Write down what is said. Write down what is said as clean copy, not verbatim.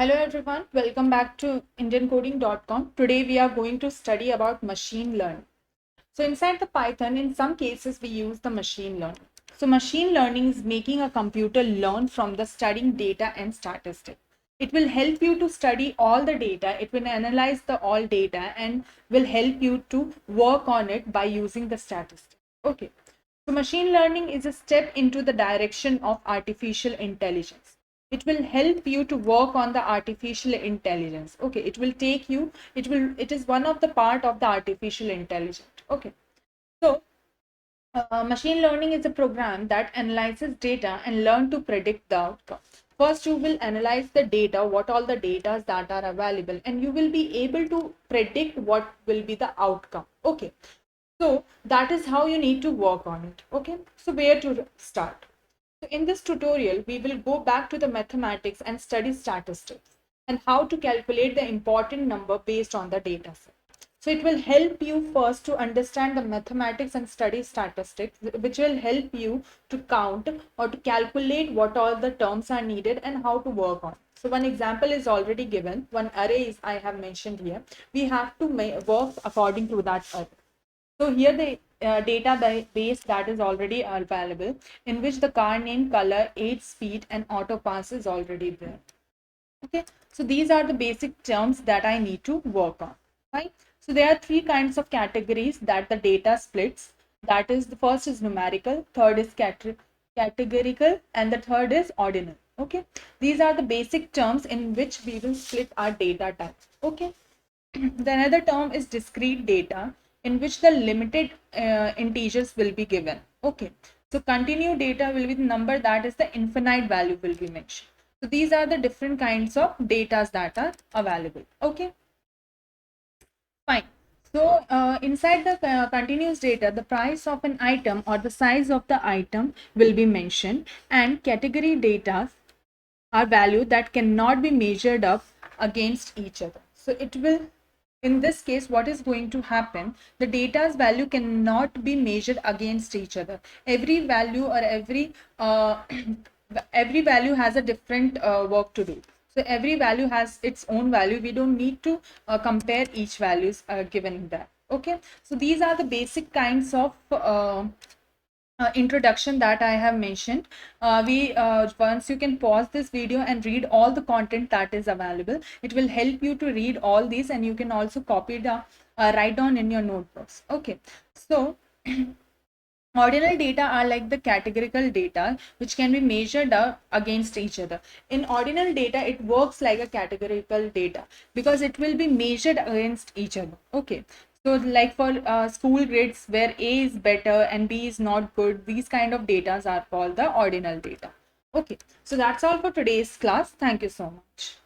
Hello everyone, welcome back to IndianCoding.com. Today we are going to study about machine learning. So inside the Python, in some cases we use the machine learning. So machine learning is making a computer learn from the studying data and statistics. It will help you to study all the data, it will analyze the all data and will help you to work on it by using the statistics. Okay. So machine learning is a step into the direction of artificial intelligence. It will help you to work on the artificial intelligence. Okay, it is one of the part of the artificial intelligence. Okay, so machine learning is a program that analyzes data and learn to predict the outcome. First, you will analyze the data, what all the data that are available, and you will be able to predict what will be the outcome. Okay, so that is how you need to work on it. Okay, so where to start? So in this tutorial, we will go back to the mathematics and study statistics and how to calculate the important number based on the data set. So it will help you first to understand the mathematics and study statistics, which will help you to count or to calculate what all the terms are needed and how to work on. So one example is already given. One array is I have mentioned here. We have to work according to that array. So here the database that is already available, in which the car name, color, age, speed, and auto pass is already there. Okay, so these are the basic terms that I need to work on. Right. So there are three kinds of categories that the data splits. That is, the first is numerical, third is categorical, and the third is ordinal. Okay, these are the basic terms in which we will split our data type. Okay. The another term is discrete data, in which the limited integers will be given. Okay, so continued data will be the number that is the infinite value will be mentioned. So these are the different kinds of data that are available. Okay, fine. So inside the continuous data, the price of an item or the size of the item will be mentioned, and category data are value that cannot be measured up against each other. So it will, in this case, what is going to happen, the data's value cannot be measured against each other. Every value or every value has a different work to do. So every value has its own value. We don't need to compare each values given there. Okay, so these are the basic kinds of introduction that I have mentioned. We once you can pause this video and read all the content that is available. It will help you to read all these, and you can also copy it write down in your notebooks. Okay, so ordinal data are like the categorical data which can be measured up against each other. In ordinal data, it works like a categorical data because it will be measured against each other. Okay, so like for school grades where A is better and B is not good, these kind of data are called the ordinal data. Okay, so that's all for today's class. Thank you so much.